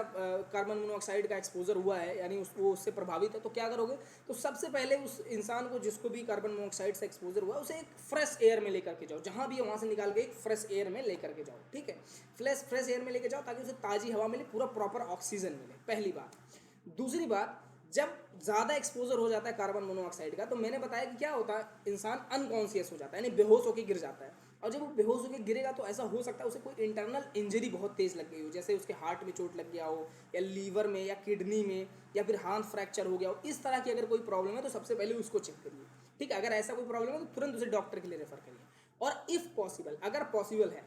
कार्बन मोनोऑक्साइड का एक्सपोजर हुआ है, यानी वो उससे प्रभावित है, तो क्या करोगे। तो सबसे पहले उस इंसान को, जिसको भी कार्बन मोनोऑक्साइड से एक्सपोजर हुआ, उसे एक फ्रेश एयर में लेकर के जाओ, जहाँ भी है वहाँ से निकाल के एक फ्रेश एयर में लेकर के जाओ, ठीक है। फ्रेश एयर में लेकर जाओ ताकि उसे ताज़ी हवा मिले, पूरा प्रॉपर ऑक्सीजन मिले, पहली बात। दूसरी बात, जब ज़्यादा एक्सपोजर हो जाता है कार्बन मोनोऑक्साइड का, तो मैंने बताया कि क्या होता है, इंसान अनकॉन्शियस हो जाता है, यानी बेहोश होकर गिर जाता है। और जब वो बेहोश होकर गिरेगा तो ऐसा हो सकता है उसे कोई इंटरनल इंजरी बहुत तेज़ लग गई हो, जैसे उसके हार्ट में चोट लग गया हो, या लीवर में, या किडनी में, या फिर हाथ फ्रैक्चर हो गया हो। इस तरह की अगर कोई प्रॉब्लम है तो सबसे पहले उसको चेक करिए, ठीक है। अगर ऐसा कोई प्रॉब्लम है तो तुरंत उसे डॉक्टर के लिए रेफर करिए। और इफ़ पॉसिबल, अगर पॉसिबल है,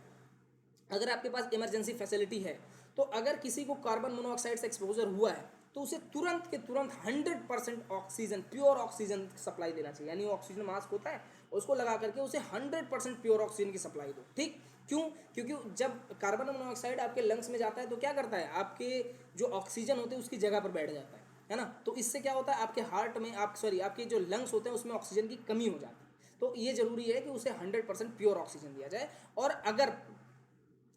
अगर आपके पास इमरजेंसी फैसिलिटी है, तो अगर किसी को कार्बन मोनोऑक्साइड से एक्सपोजर हुआ है तो उसे तुरंत के तुरंत 100% ऑक्सीजन, प्योर ऑक्सीजन सप्लाई देना चाहिए। यानी ऑक्सीजन मास्क होता है, उसको लगा करके उसे 100% प्योर ऑक्सीजन की सप्लाई दो, ठीक। क्यों? क्योंकि जब कार्बन मोनोऑक्साइड आपके लंग्स में जाता है तो क्या करता है, आपके जो ऑक्सीजन होते हैं उसकी जगह पर बैठ जाता है ना। तो इससे क्या होता है, आपके हार्ट में, आपके जो लंग्स होते हैं उसमें ऑक्सीजन की कमी हो जाती है। तो ये जरूरी है कि उसे 100% प्योर ऑक्सीजन दिया जाए। और अगर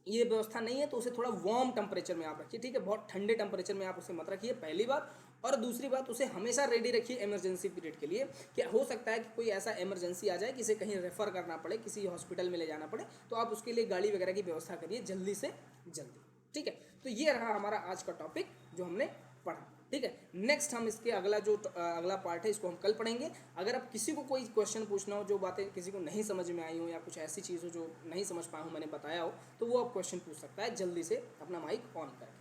ये व्यवस्था नहीं है तो उसे थोड़ा वार्म टेम्परेचर में आप रखिए, ठीक है। बहुत ठंडे टेम्परेचर में आप उसे मत रखिए, पहली बात। और दूसरी बात, उसे हमेशा रेडी रखिए इमरजेंसी पीरियड के लिए। क्या हो सकता है कि कोई ऐसा इमरजेंसी आ जाए, किसे कहीं रेफ़र करना पड़े, किसी हॉस्पिटल में ले जाना पड़े, तो आप उसके लिए गाड़ी वगैरह की व्यवस्था करिए जल्दी से जल्दी, ठीक है। तो ये रहा हमारा आज का टॉपिक जो हमने पढ़ा, ठीक है। नेक्स्ट हम इसके अगला पार्ट है, इसको हम कल पढ़ेंगे। अगर आप किसी को कोई क्वेश्चन पूछना हो, जो बातें किसी को नहीं समझ में आई हो, या कुछ ऐसी चीज़ हो जो नहीं समझ पाया हूँ, मैंने बताया हो, तो वो आप क्वेश्चन पूछ सकता है जल्दी से अपना माइक ऑन करके।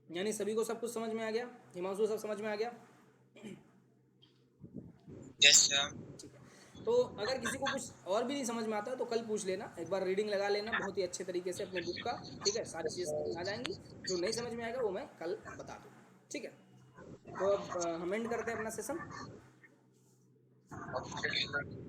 यानी सभी को सब कुछ समझ में आ गया? हिमांशु, सब समझ में आ गया? Yes sir. ठीक है। तो अगर किसी को कुछ और भी नहीं समझ में आता है तो कल पूछ लेना, एक बार रीडिंग लगा लेना बहुत ही अच्छे तरीके से अपने बुक का, ठीक है। सारी चीज़ समझ में आ जाएंगी। जो नहीं समझ में आएगा वो मैं कल बता दूँ, ठीक है। तो अब हम एंड करते हैं अपना सेशन। Okay sir.